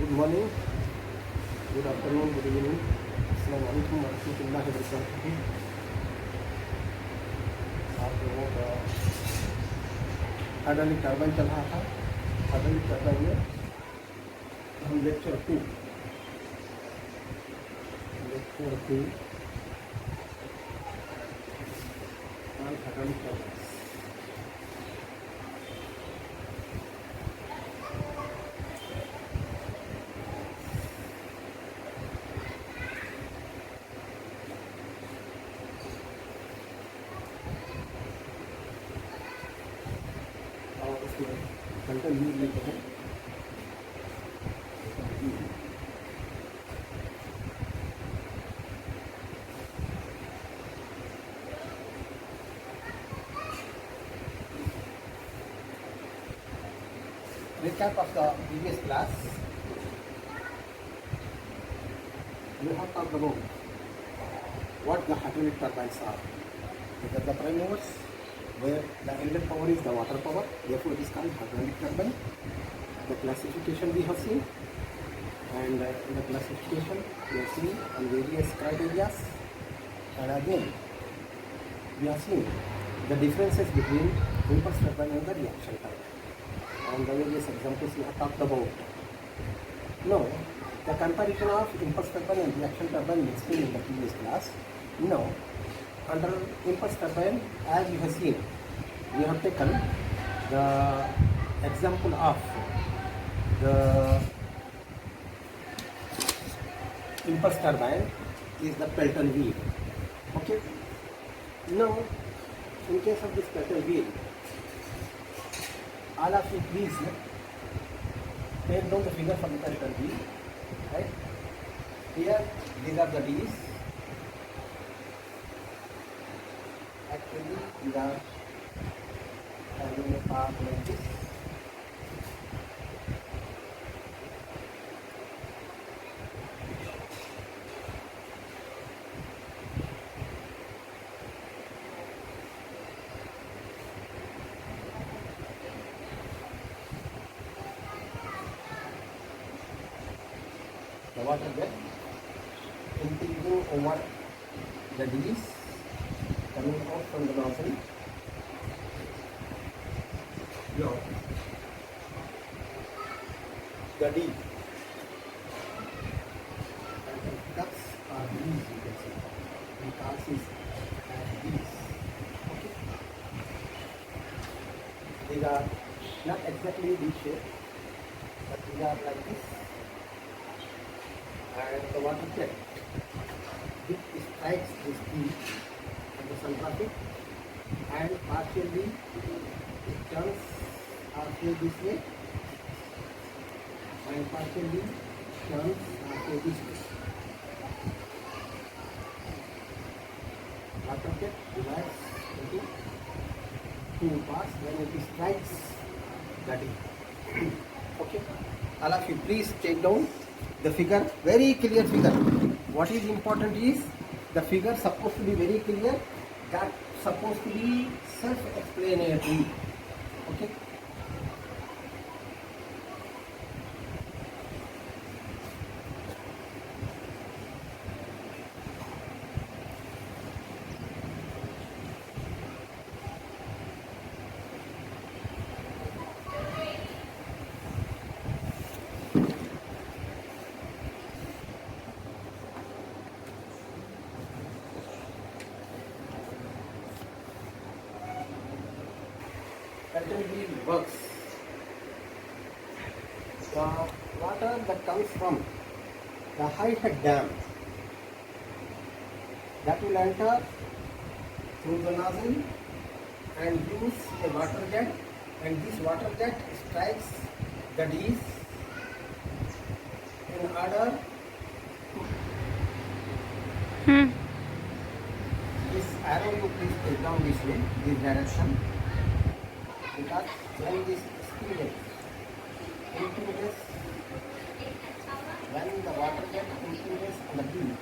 Good morning, good afternoon, good evening. Assalamu alaikum wa rahmatullahi wa barakatuh. आप लोगों का hydraulic turbine चल रहा था। हाइड्रोलिक टर्बाइन में हम लेक्चर 2 हाइड्रोलिक टर्बाइन और उसमें कंटेंट यूज लेते हैं। Recap of the previous class. We have talked about what the hydraulic turbines are. These are the prime movers, where the inlet power is the water power. Therefore, it is called hydraulic turbine. The classification we have seen, and in the classification we have seen on various criteria. And again, we have seen the differences between impulse turbine and the reaction turbine. And the various examples we have talked about. Now, the comparison of impulse turbine and reaction turbine we explained in the previous class. Now, under impulse turbine, as you have seen, we have taken the example of the impulse turbine is the Pelton wheel. Okay. Now, in case of this Pelton wheel, all of you please take down the figure from the Pelton wheel. Right? Here, these are the D's. Actually, these are having a path like this. The water jet increasing over the D's coming out from the nozzle. Now, the D and the ducts are D's, you can see. The cars is D's. Okay. These are not exactly D shape, but these are like this. And the water jet, it strikes this D at the sun and partially it turns halfway this way and partially turns halfway this way. Water jet divides into two parts when it strikes the D. Okay, all of you please take down the figure, very clear figure. What is important is the figure supposed to be very clear, that supposed to be self-explanatory. Okay. Pelton wheel works. The water that comes from the high head dam, that will enter through the nozzle and use a water jet, and this water jet strikes the D's in order this arrow you please take down this way, this direction, because when this speed increases, when the water jet increases on the beam,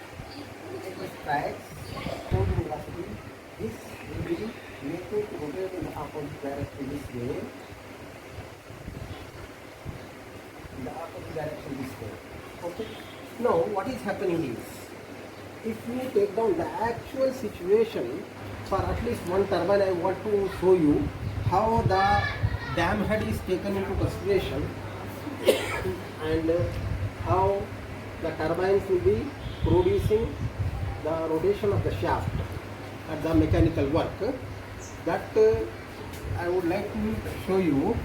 it strikes total velocity. This will be made to rotate in the opposite direction this way, in the opposite direction this way. Okay. Now what is happening is, if you take down the actual situation for at least one turbine, I want to show you how the dam head is taken into consideration and how the turbines will be producing the rotation of the shaft at the mechanical work. That I would like to show you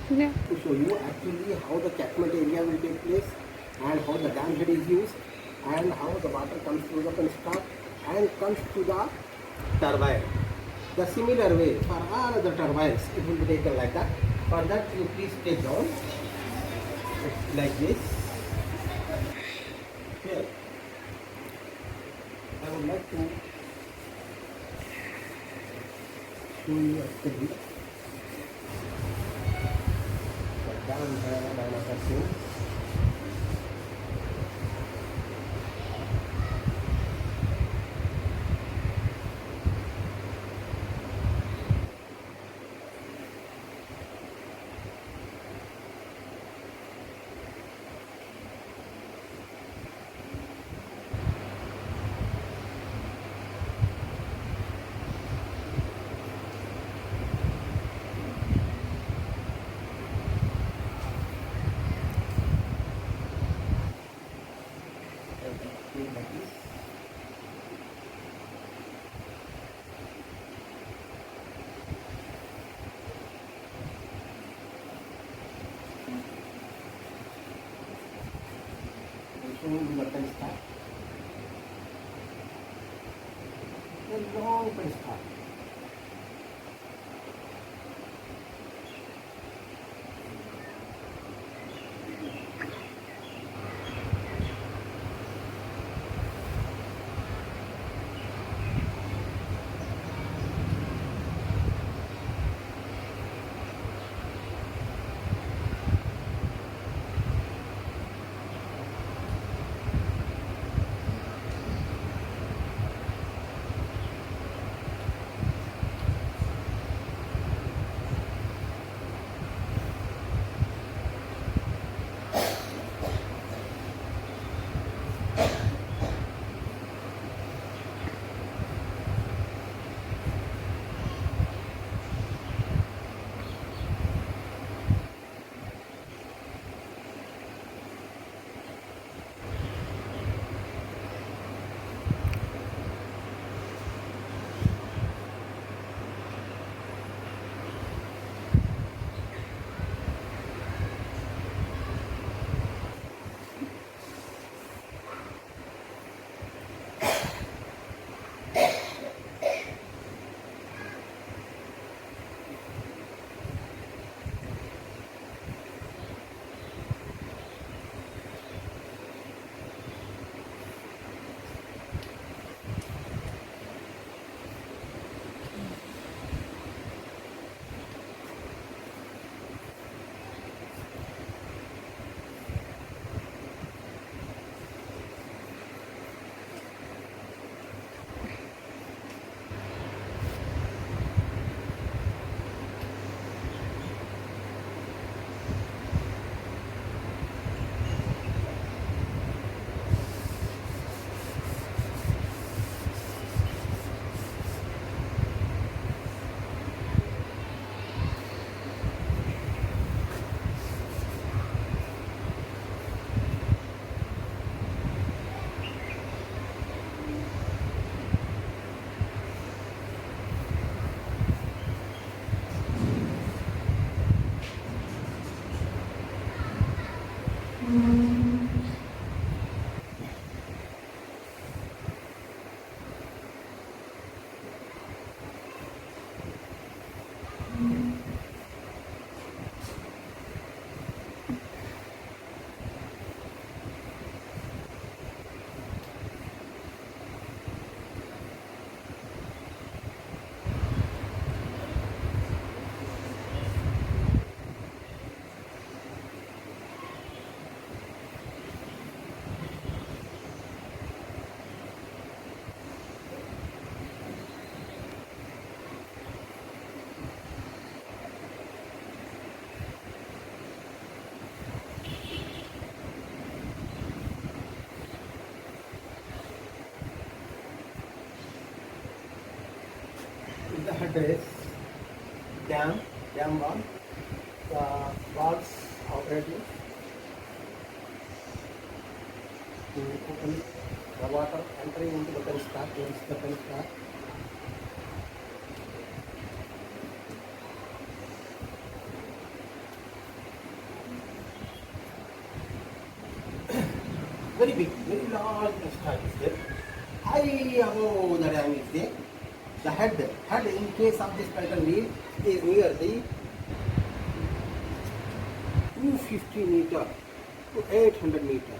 Yeah. to show you actually how the catchment area will take place and how the dam head is used and how the water comes through the penstock and comes to the turbine. The similar way for all other turbines it will be taken like that. For that you please take down like this. Here I would like to show you actually the dam head and other things. Like this. Showing the penstock. A long penstock. this dam wall. The valves operating to open the water entering into the penstock. Here is the penstock. Very big, very large penstock is there. High above the dam is there. The head in case of this Pelton wheel is near the 250 meter to 800 meter.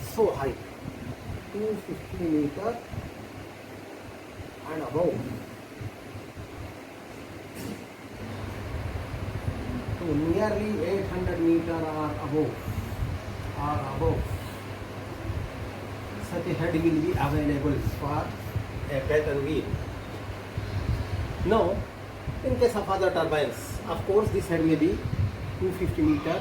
So high. 250 meter and above. So nearly 800 meter or above. Such a head will be available for a Pelton wheel. Now, in case of other turbines, of course, this head may be 250 meter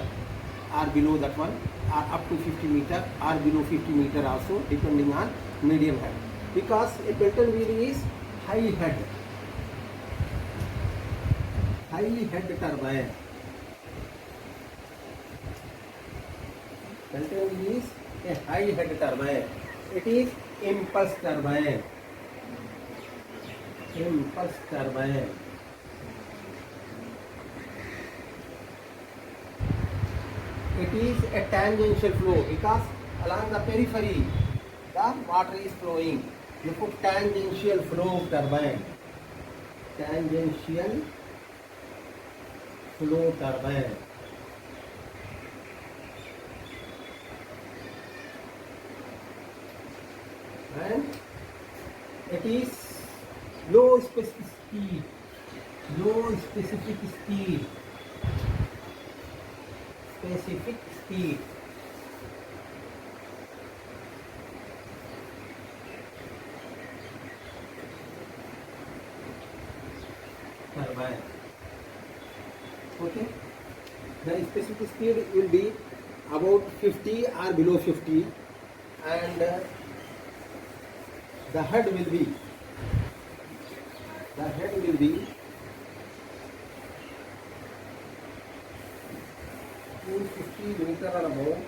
or below that one, or up to 50 meter or below 50 meter also, depending on medium head. Because a Pelton wheel is high head turbine. Pelton wheel is a high head turbine. It is impulse turbine. It is a tangential flow because along the periphery the water is flowing. You put tangential flow turbine. Tangential flow turbine. And it is low specific speed turbine. Okay, the specific speed will be about 50 or below 50, and the head will be 250 meter or above.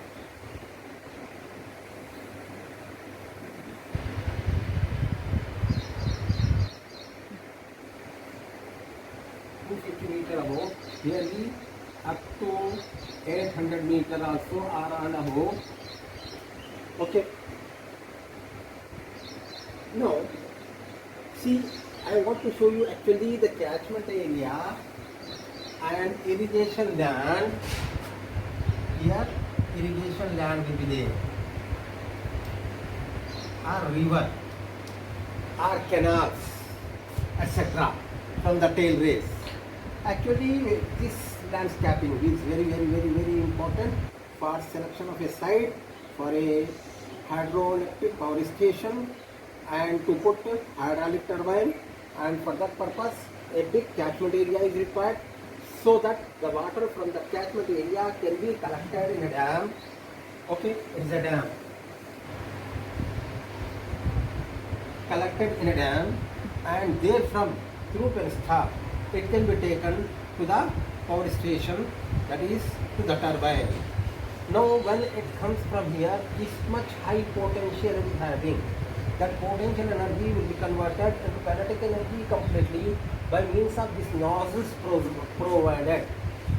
Nearly up to 800 meter also or and above. Okay. Now, see, I want to show you actually the catchment area and irrigation land. Here, irrigation land will be there, or river, or canals, etc. from the tail race. Actually, this landscaping is very important for selection of a site for a hydroelectric power station and to put hydraulic turbine, and for that purpose a big catchment area is required so that the water from the catchment area can be collected in a dam. Okay, it is a dam. Collected in a dam, and therefrom through penstock it can be taken to the power station, that is to the turbine. Now when it comes from here, this much high potential it is having. That potential energy will be converted into kinetic energy completely by means of this nozzles provided.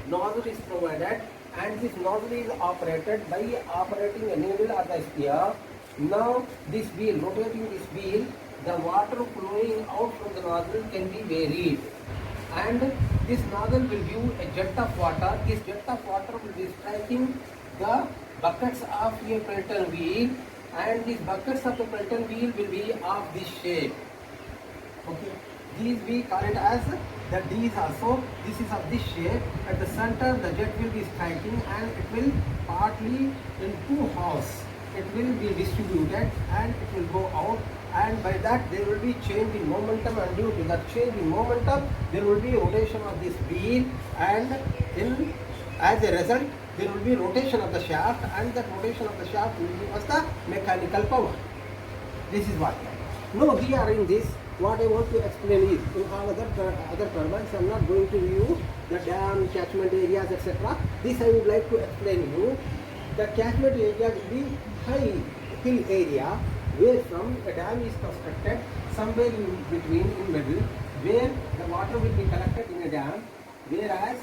Nozzle is provided, and this nozzle is operated by operating a needle or the spear. Now this wheel, rotating this wheel, the water flowing out from the nozzle can be varied, and this nozzle will give a jet of water. This jet of water will be striking the buckets of a Pelton wheel, and these buckets of the Pelton wheel will be of this shape. Okay, these we call it as the D's also. This is of this shape. At the center the jet will be striking, and it will partly in two halves. It will be distributed and it will go out, and by that there will be change in momentum, and due to that change in momentum there will be rotation of this wheel, and as a result there will be rotation of the shaft, and that rotation of the shaft will give us the mechanical power. This is what. Now here in this what I want to explain is, in all other turbines, I am not going to view the dam, catchment areas, etc. This I would like to explain you. The catchment area will be high hill area where from a dam is constructed somewhere in between, in middle, where the water will be collected in a dam, whereas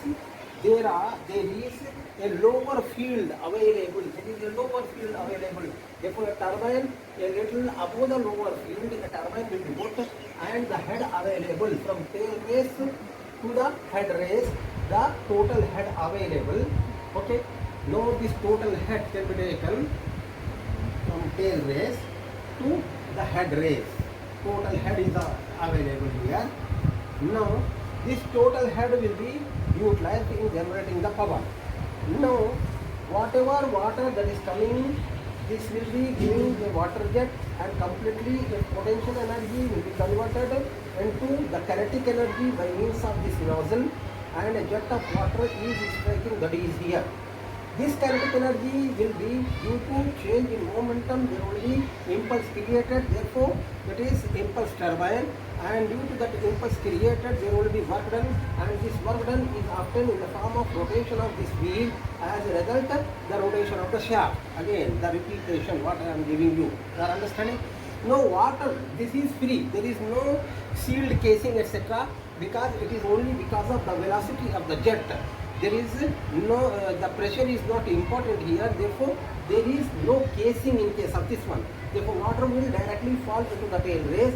there is a lower field available. There is a lower field available. Therefore, a turbine a little above the lower field, a turbine will be put and the head available from tail race to the head race, the total head available. Okay. Now this total head can be taken from tail race to the head race. Total head is available here. Now this total head will be utilized in generating the power. Now whatever water that is coming, this will be giving a water jet and completely a potential energy will be converted into the kinetic energy by means of this nozzle, and a jet of water is striking, that is here. This kinetic energy will be due to change in momentum. There will be impulse created, therefore that is impulse turbine, and due to that impulse created there will be work done, and this work done is often in the form of rotation of this wheel. As a result, the rotation of the shaft. Again, the repetition what I am giving you. You are understanding? No water, this is free. There is no sealed casing, etc. because it is only because of the velocity of the jet. There is no, the pressure is not important here, therefore there is no casing in case of this one. Therefore water will directly fall into the tail race.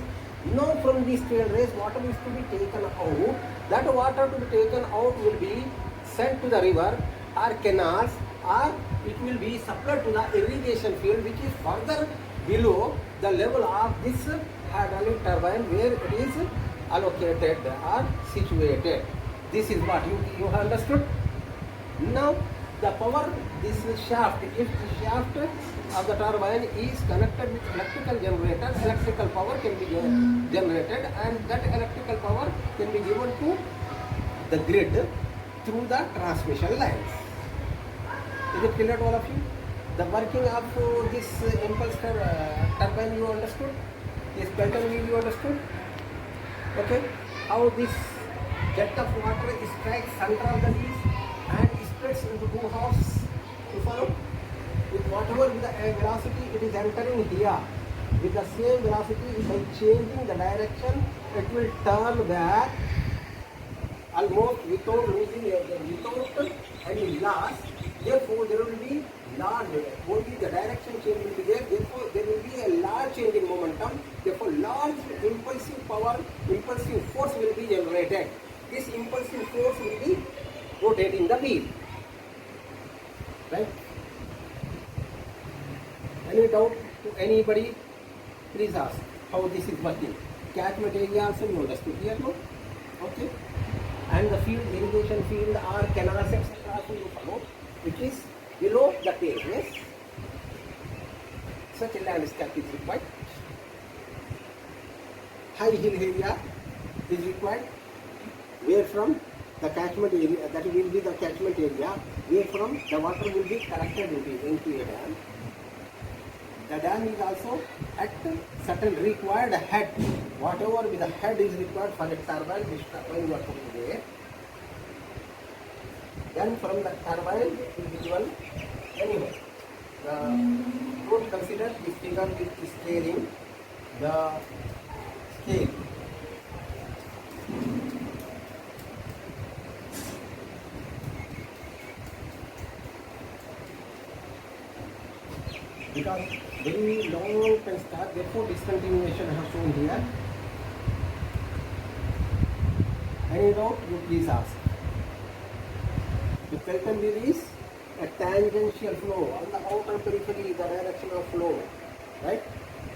Now from this tail race water is to be taken out. That water to be taken out will be sent to the river or canals, or it will be supplied to the irrigation field which is further below the level of this hydraulic turbine where it is allocated or situated. This is what you have understood. Now the power, this shaft, if the shaft of the turbine is connected with electrical generator, electrical power can be generated, and that electrical power can be given to the grid through the transmission lines. Is it clear to all of you? The working of this impulse turbine you understood? This pattern wheel you understood? Okay. How this jet of water strikes center of the leaf and splits into two halves. You follow? With whatever with the velocity it is entering here, with the same velocity, by changing the direction, it will turn back almost without losing without any loss. Therefore, there will be large, only the direction change will be there. Therefore, there will be a large change in momentum. Therefore, large impulsive power, impulsive force will be generated. This impulsive force will be rotating the wheel. Right? Any doubt to anybody? Please ask how this is working. Catchment area also you understood here, no? Okay. And the field, irrigation field or canals, etc. also you follow, which is below the tail race. Such a landscape is required. High hill area is required, where from the catchment area, that will be the catchment area, where from the water will be collected into a dam. The dam is also at certain required head. Whatever with the head is required for a turbine, which turbine you are putting there. Then from the turbine will be given anyway. Don't consider this figure with scaling the scale. Because very long can start, therefore discontinuation I have shown here. Any doubt, you please ask. The Pelton wheel is a tangential flow on the outer periphery, the direction of flow, right?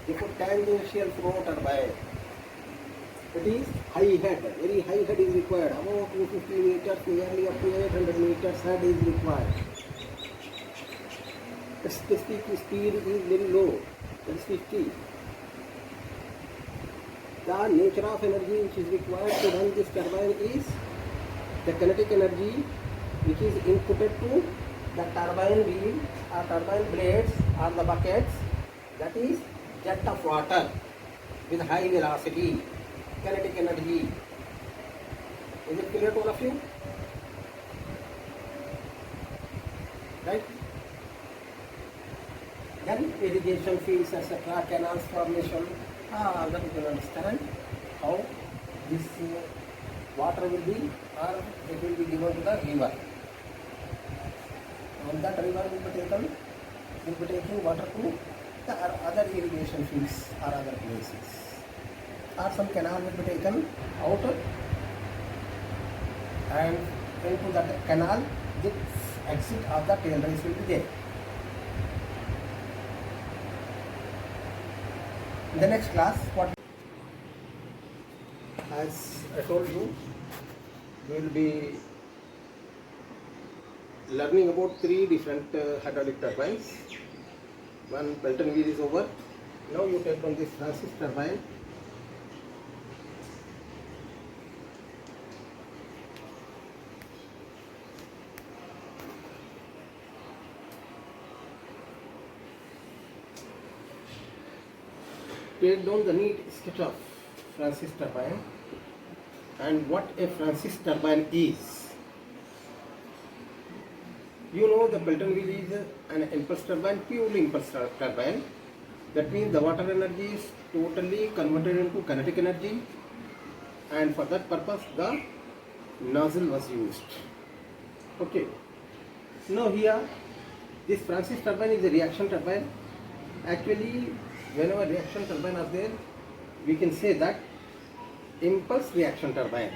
Therefore tangential flow turbine. It is high head, very high head is required, about 250 meters, nearly up to 800 meters head is required. The specific speed is very low, that is 50. The nature of energy which is required to run this turbine is the kinetic energy which is inputted to the turbine wheel or turbine blades or the buckets, that is jet of water with high velocity. kinetic energy. Is it clear to all of you? Right? Then irrigation fields, etc., canals formation, then you can understand how this water will be, or it will be given to the river. And that river will be taking water to the other irrigation fields or other places. Or some canal will be taken out and into that canal, the exit of the tail race will be there. In the next class, what as I told you, we will be learning about 3 different hydraulic turbines. One Pelton wheel is over. Now you take on this Francis turbine. Take down the neat sketch of Francis turbine and what a Francis turbine is. You know the Pelton wheel is an impulse turbine, purely impulse turbine. That means the water energy is totally converted into kinetic energy, and for that purpose the nozzle was used. Okay. Now here this Francis turbine is a reaction turbine. Actually, whenever reaction turbine are there, we can say that impulse reaction turbine.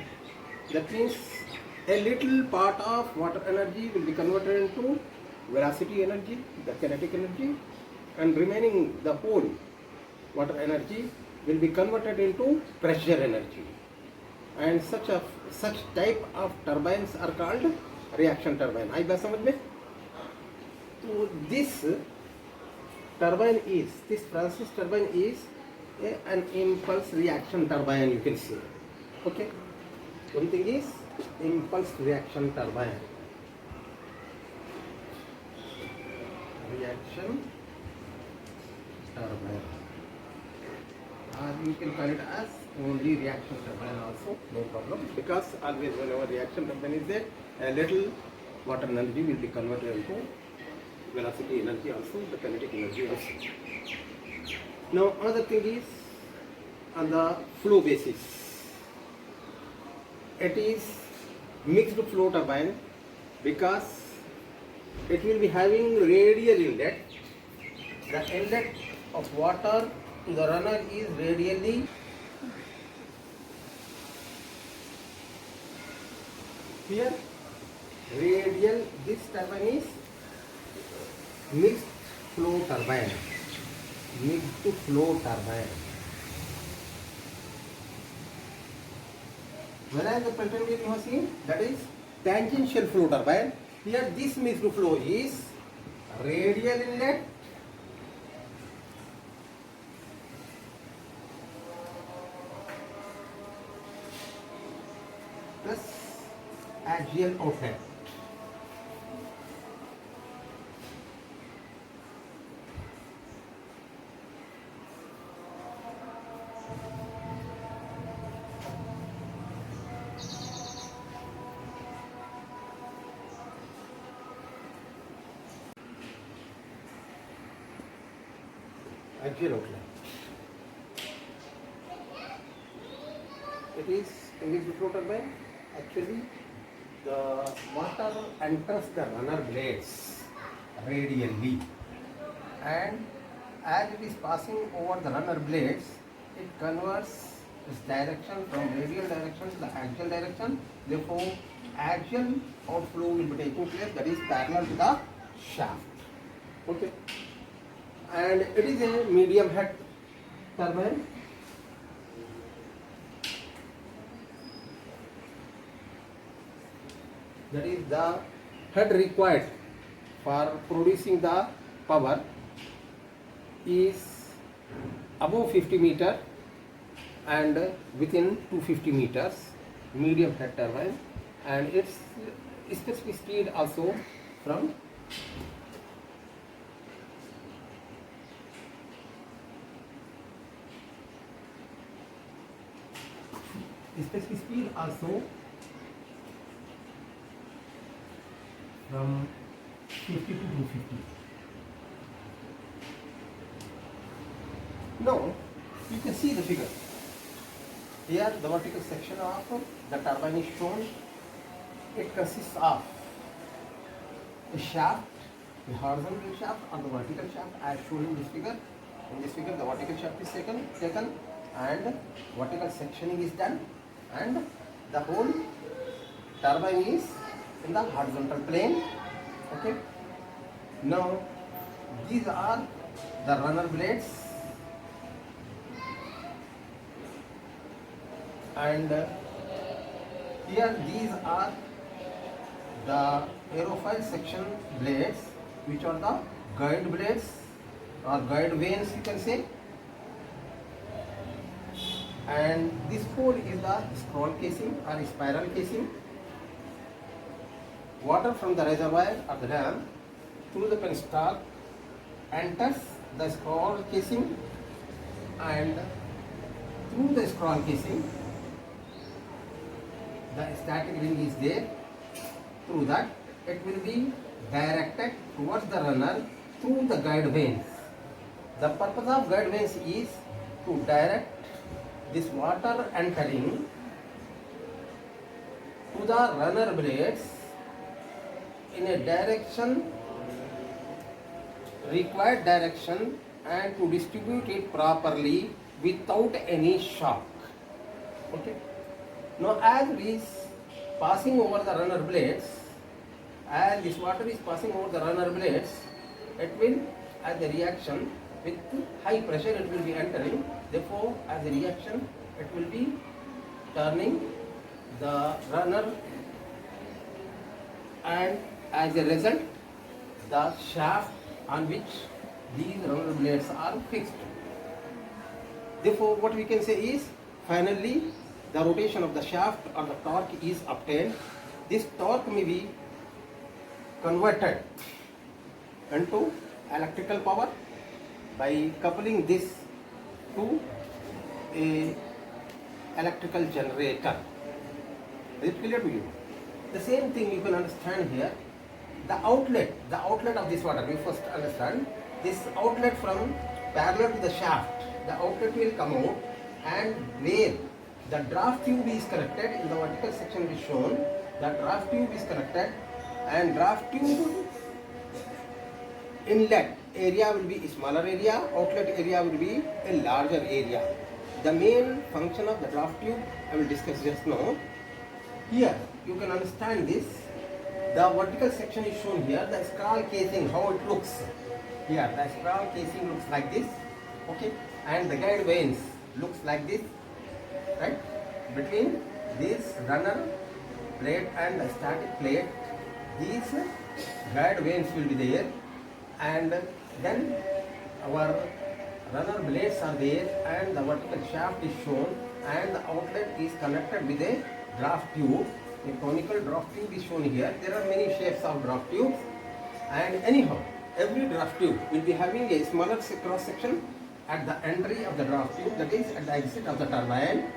That means a little part of water energy will be converted into velocity energy, the kinetic energy, and remaining the whole water energy will be converted into pressure energy. And such type of turbines are called reaction turbine. आई बात समझ में? तो this Francis turbine is an impulse reaction turbine, you can say. Okay. One thing is impulse reaction turbine. Reaction turbine. Or you can call it as only reaction turbine also, no problem. Because always whenever reaction turbine is there, a little water energy will be converted into velocity energy also, the kinetic energy also. Now another thing is on the flow basis. It is mixed flow turbine because it will be having radial inlet. The inlet of water to the runner is radially. Here radial, this turbine is mixed flow turbine. Mixed flow turbine. Whereas the Pelton wheel you have seen, that is tangential flow turbine. Here this mixed flow is radial inlet plus axial outlet. Axial outlet. It is a mixed flow turbine. Actually, the water enters the runner blades radially, and as it is passing over the runner blades, it converts its direction from radial direction to the axial direction. Therefore, axial outflow will be taking place, that is parallel to the shaft. Okay. And it is a medium head turbine. That is the head required for producing the power is above 50 meter and within 250 meters, medium head turbine, and its specific speed also from 50 specific speed also from 50 to 250. Now you can see the figure. Here the vertical section of the turbine is shown. It consists of a shaft, a horizontal shaft or the vertical shaft as shown in this figure. In this figure the vertical shaft is taken and vertical sectioning is done, and the whole turbine is in the horizontal plane. Okay. Now these are the runner blades, and here these are the aerofoil section blades, which are the guide blades or guide vanes you can say, and this pole is the scroll casing or spiral casing. Water from the reservoir or the dam through the penstock enters the scroll casing, and through the scroll casing the static ring is there. Through that it will be directed towards the runner through the guide vanes. The purpose of guide vanes is to direct this water entering to the runner blades in a direction, required direction, and to distribute it properly without any shock. Okay. Now as it is passing over the runner blades, as this water is passing over the runner blades, it will, as a reaction with high pressure, it will be entering. Therefore, as a reaction, it will be turning the runner, and as a result, the shaft on which these runner blades are fixed. Therefore, what we can say is, finally, the rotation of the shaft or the torque is obtained. This torque may be converted into electrical power by coupling this to a electrical generator. Is it clear to you? The same thing you can understand here. The outlet of this water, we first understand this outlet from parallel to the shaft. The outlet will come out, and where the draft tube is connected, in the vertical section is shown, the draft tube is connected, and draft tube inlet area will be a smaller area, outlet area will be a larger area. The main function of the draft tube I will discuss just now. Here you can understand this. The vertical section is shown here, the scroll casing, how it looks. Here the scroll casing looks like this, okay, and the guide vanes looks like this, right? Between this runner plate and the static plate, these guide vanes will be there, and then our runner blades are there, and the vertical shaft is shown, and the outlet is connected with a draft tube. A conical draft tube is shown here. There are many shapes of draft tubes, and anyhow, every draft tube will be having a smaller cross section at the entry of the draft tube, that is at the exit of the turbine,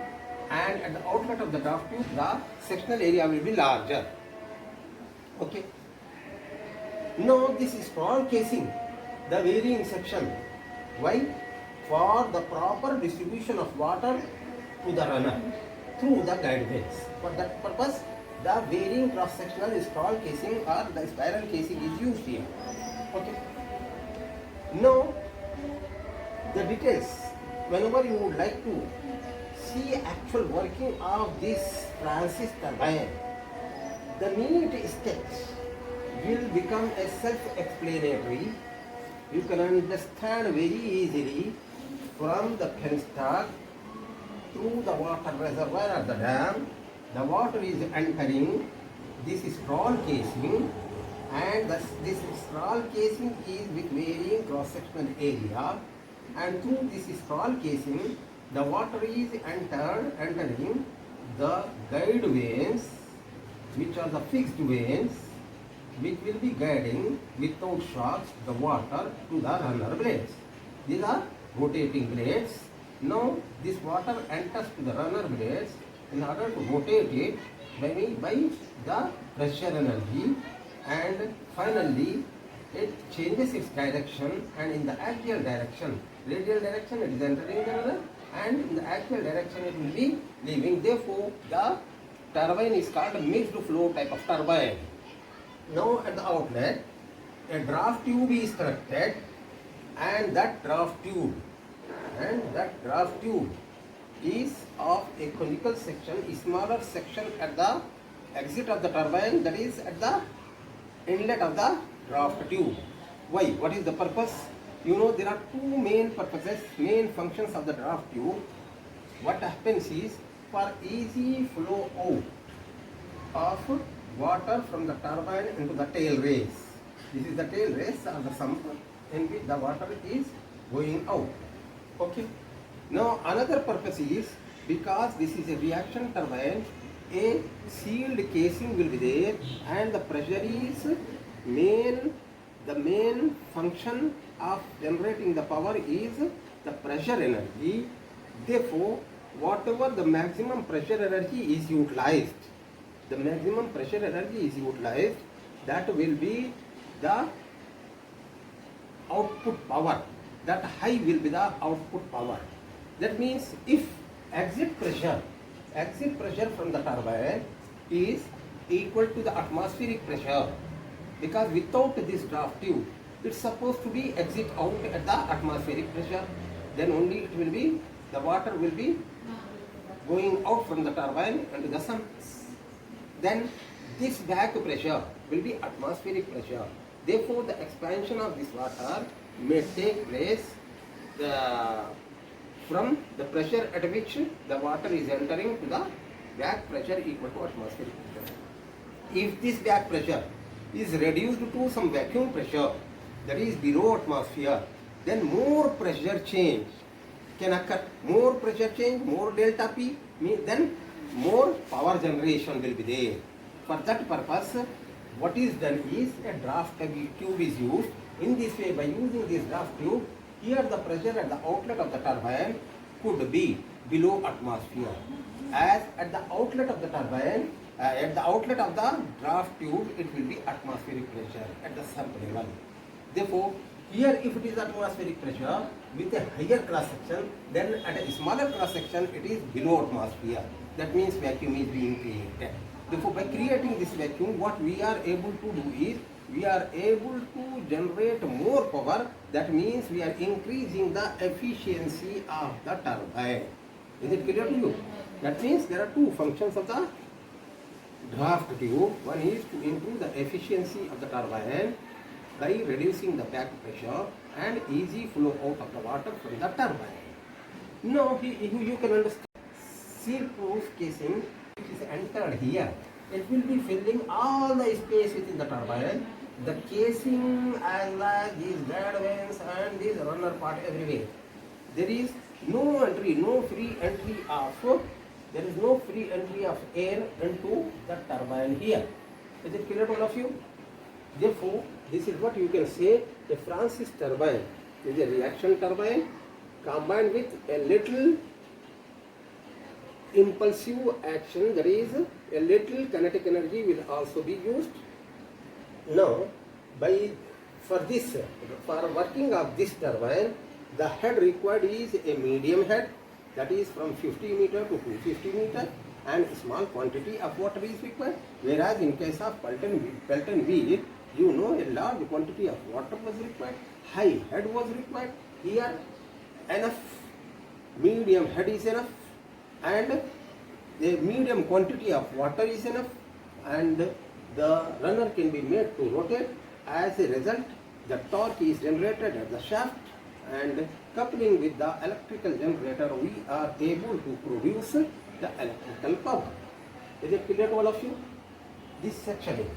and at the outlet of the draft tube the sectional area will be larger. Okay. Now this is scroll casing, the varying section. Why? For the proper distribution of water to the runner through the guide vanes. For that purpose, the varying cross-sectional scroll casing or the spiral casing is used here. Okay. Now, the details, whenever you would like to see actual working of this Francis turbine, the neat sketch will become a self-explanatory. You can understand very easily from the penstock through the water reservoir at the dam. The water is entering this scroll casing, and this scroll casing is with varying cross-sectional area, and through this scroll casing the water is entering the guide vanes, which are the fixed vanes, which will be guiding without shocks the water to the runner blades. These are rotating blades. Now this water enters to the runner blades, in order to rotate it by the pressure energy, and finally it changes its direction, and in the axial direction, radial direction it is entering the runner, and in the axial direction it will be leaving. Therefore, the turbine is called a mixed flow type of turbine. Now at the outlet, a draft tube is connected, and that draft tube is of a conical section, a smaller section at the exit of the turbine, that is at the inlet of the draft tube. Why? What is the purpose? You know, there are two main purposes, main functions of the draft tube. What happens is, for easy flow out of water from the turbine into the tail race. This is the tail race or the sump in which the water is going out. Okay. Now another purpose is, because this is a reaction turbine, a sealed casing will be there, and the pressure is the main function of generating the power is the pressure energy. Therefore, whatever the maximum pressure energy is utilized, that will be the output power. That high will be the output power. That means if exit pressure from the turbine is equal to the atmospheric pressure, because without this draft tube, it's supposed to be exit out at the atmospheric pressure, then only it will be, the water will be going out from the turbine into the sump. Then this back pressure will be atmospheric pressure. Therefore, the expansion of this water may take place from the pressure at which the water is entering to the back pressure equal to atmospheric pressure. If this back pressure is reduced to some vacuum pressure, that is below atmosphere, then more pressure change can occur. More pressure change, more delta P, then more power generation will be there. For that purpose, what is done is a draft tube is used. In this way, by using this draft tube, here the pressure at the outlet of the turbine could be below atmosphere. As at the outlet of the turbine, at the outlet of the draft tube, it will be atmospheric pressure at the sump level. Therefore, here if it is atmospheric pressure with a higher cross section, then at a smaller cross section it is below atmosphere. That means vacuum is being created. Therefore, by creating this vacuum, what we are able to do is, we are able to generate more power. That means we are increasing the efficiency of the turbine. Is it clear to you? That means there are two functions of the draft tube. One is to improve the efficiency of the turbine by reducing the back pressure and easy flow out of the water from the turbine. Now you can understand. Seal-proof casing which is entered here, it will be filling all the space within the turbine. The casing as well as these guide vanes and this runner part everywhere. There is no entry, no free entry of air into the turbine here. Is it clear to all of you? Therefore, this is what you can say, a Francis turbine is a reaction turbine combined with a little impulsive action, that is a little kinetic energy will also be used. Now, for working of this turbine, the head required is a medium head, that is from 50 meter to 250 meter, and small quantity of water is required. Whereas in case of Pelton wheel, you know, a large quantity of water was required, high head was required. Here, enough medium head is enough, and the medium quantity of water is enough, and the runner can be made to rotate. As a result, the torque is generated at the shaft, and coupling with the electrical generator, we are able to produce the electrical power. Is it clear to all of you? This section is,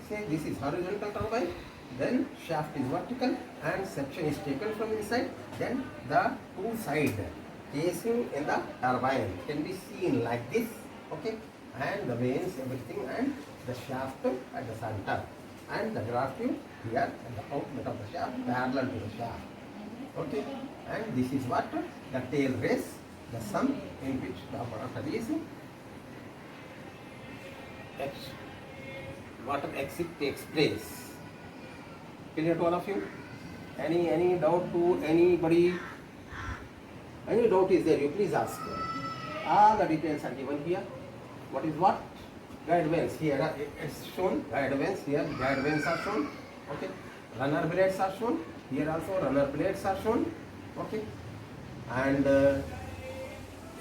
say this is horizontal turbine, then shaft is vertical and section is taken from inside, then the two side casing in the turbine can be seen like this, okay, and the vanes, everything, and the shaft at the center, and the draft tube here at the outlet of the shaft parallel to the shaft, okay, and this is what the tail race, the sump in which the water is water exit takes place. Clear to all of you? Any doubt to anybody? Any doubt is there, you please ask. All the details are given here. What is what? Guide vanes. Here it's shown. Guide vanes. Here guide vanes are shown. Okay. Runner blades are shown. Here also runner blades are shown. Okay. And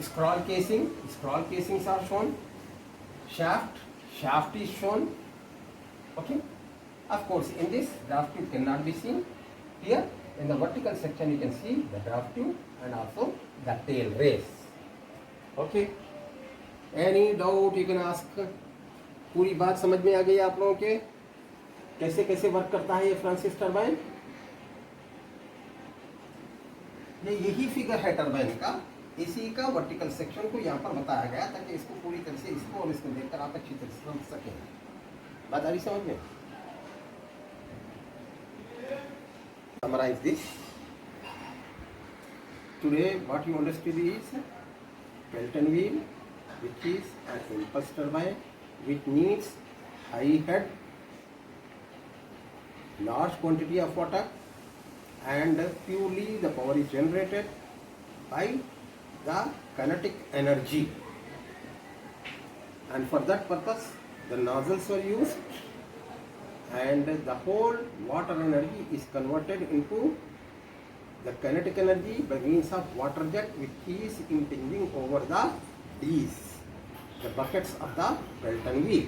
scroll casing. Scroll casings are shown. Shaft is shown. Okay. Of course, in this draft tube cannot be seen. Here in the vertical section you can see the draft tube and also the tail race. Okay. Any doubt you can ask. पूरी बात समझ में आ गई आप लोगों के? कैसे कैसे वर्क करता है ये फ्रांसिस टरबाइन? ये यही फिगर है टरबाइन का, इसी का वर्टिकल सेक्शन को यहाँ पर बताया गया ताकि इसको पूरी तरह से इसको और इसको देखकर आप अच्छी तरह से समझ सकें। बात आ रही समझ में? Summarize this. Today what you understood is Pelton wheel, which is an impulse turbine which needs high head, large quantity of water, and purely the power is generated by the kinetic energy, and for that purpose the nozzles were used and the whole water energy is converted into the kinetic energy by means of water jet which is impinging over the buckets of the Pelton wheel.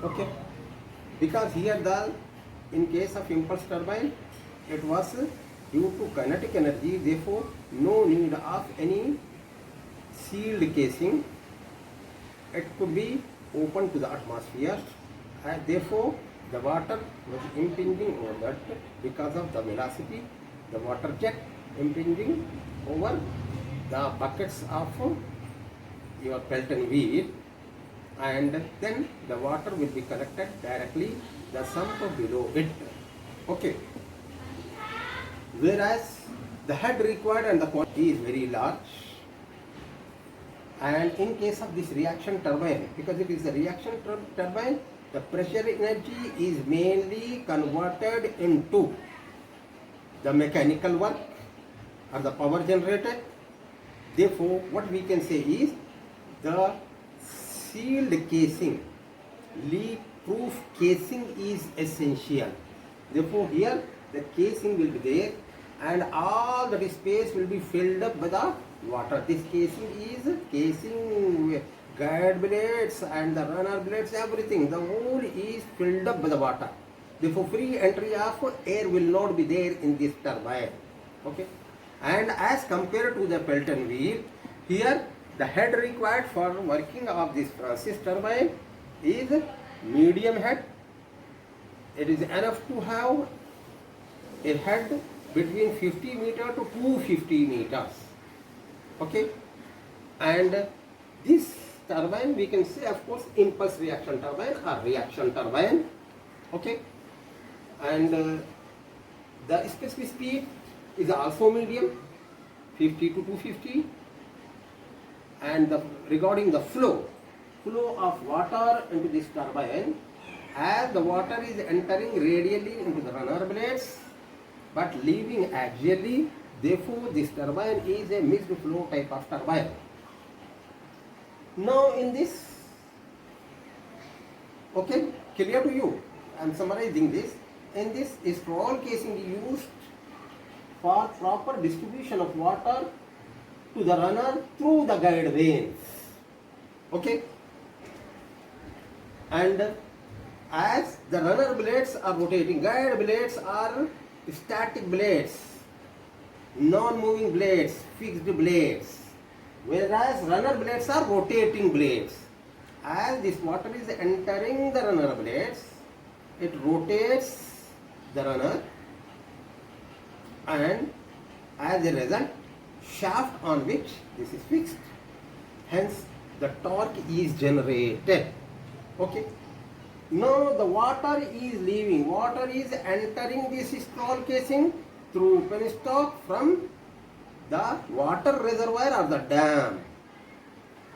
Okay, because here in case of impulse turbine it was due to kinetic energy, therefore no need of any sealed casing. It could be open to the atmosphere and therefore the water was impinging over that because of the velocity, the water jet impinging over the buckets of your Pelton wheel, and then the water will be collected directly the sump below it. Okay. Whereas the head required and the quantity is very large, and in case of this reaction turbine, because it is a reaction turbine, the pressure energy is mainly converted into the mechanical work or the power generated. Therefore, what we can say is the sealed casing, leak-proof casing is essential. Therefore, here the casing will be there and all that space will be filled up by the water. This casing guide blades and the runner blades, everything, the whole is filled up by the water. Therefore, free entry of air will not be there in this turbine. Okay, and as compared to the Pelton wheel, here the head required for working of this Francis turbine is medium head. It is enough to have a head between 50 meters to 250 meters. Okay, and this turbine we can say, of course, impulse reaction turbine or reaction turbine. Okay, and the specific speed is also medium, 50 to 250, and regarding the flow of water into this turbine, as the water is entering radially into the runner blades but leaving axially, therefore this turbine is a mixed flow type of turbine. Now in this, okay, clear to you? I am summarizing this. In this scroll casing is used for proper distribution of water to the runner through the guide vanes. Okay, and as the runner blades are rotating, guide blades are static blades, non-moving blades, fixed blades, whereas runner blades are rotating blades. As this water is entering the runner blades, it rotates the runner, and as a result, shaft on which this is fixed, hence the torque is generated. Okay, now the water is leaving, water is entering this scroll casing through penstock from the water reservoir or the dam,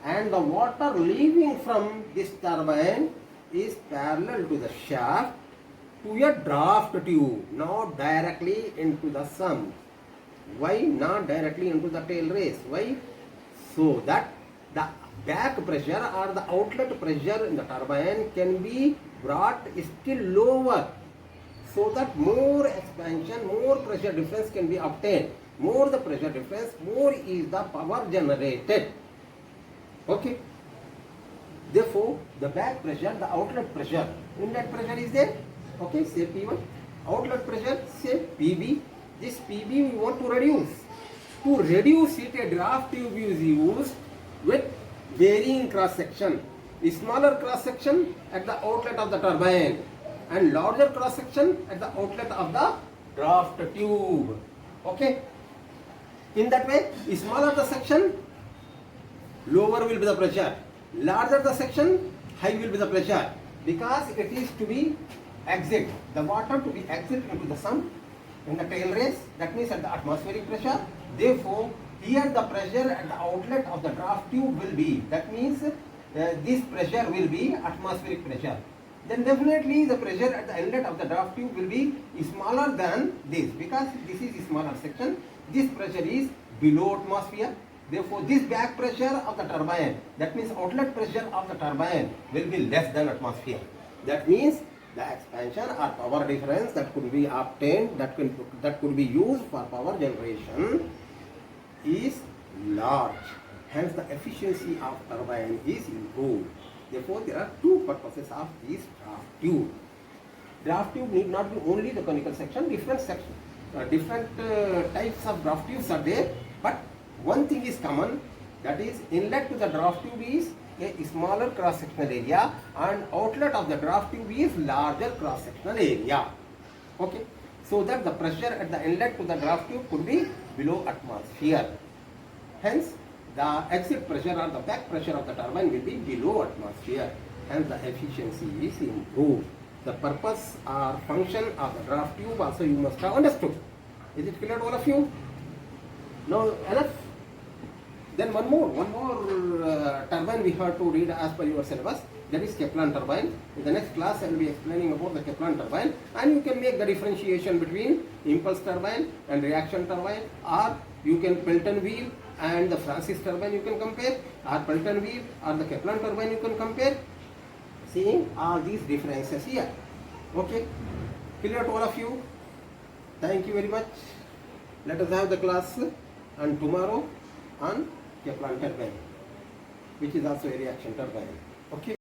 and the water leaving from this turbine is parallel to the shaft to a draft tube, not directly into the sump. Why not directly into the tail race? Why? So that the back pressure or the outlet pressure in the turbine can be brought still lower, so that more expansion, more pressure difference can be obtained. More the pressure difference, more is the power generated. Okay. Therefore, the back pressure, the outlet pressure, inlet pressure is there. Okay, say P1. Outlet pressure, say PB. This PB we want to reduce. To reduce it, a draft tube is used with varying cross section. A smaller cross section at the outlet of the turbine and larger cross section at the outlet of the draft tube. Okay. In that way, smaller the section, lower will be the pressure. Larger the section, high will be the pressure, because it is to be exit, the water to be exit into the sump in the tail race, that means at the atmospheric pressure. Therefore, here the pressure at the outlet of the draft tube will be, that means this pressure will be atmospheric pressure. Then definitely the pressure at the inlet of the draft tube will be smaller than this, because this is a smaller section. This pressure is below atmosphere. Therefore, this back pressure of the turbine, that means outlet pressure of the turbine, will be less than atmosphere. That means the expansion or power difference that could be obtained, that could be used for power generation is large. Hence, the efficiency of turbine is improved. Therefore, there are two purposes of this draft tube. Draft tube need not be only the conical section. Different types of draft tubes are there, but one thing is common, that is inlet to the draft tube is a smaller cross-sectional area and outlet of the draft tube is larger cross-sectional area. Okay, so that the pressure at the inlet to the draft tube could be below atmosphere. Hence, the exit pressure or the back pressure of the turbine will be below atmosphere. Hence, the efficiency is improved. The purpose or function of the draft tube also you must have understood. Is it clear to all of you? Now, enough? Then one more turbine we have to read as per your syllabus, that is Kaplan turbine. In the next class I will be explaining about the Kaplan turbine, and you can make the differentiation between impulse turbine and reaction turbine, or you can Pelton wheel and the Francis turbine you can compare, or Pelton wheel or the Kaplan turbine you can compare, seeing all these differences here. Okay, clear to all of you? Thank you very much. Let us have the class and tomorrow on Kaplan turbine, which is also a reaction turbine. Okay.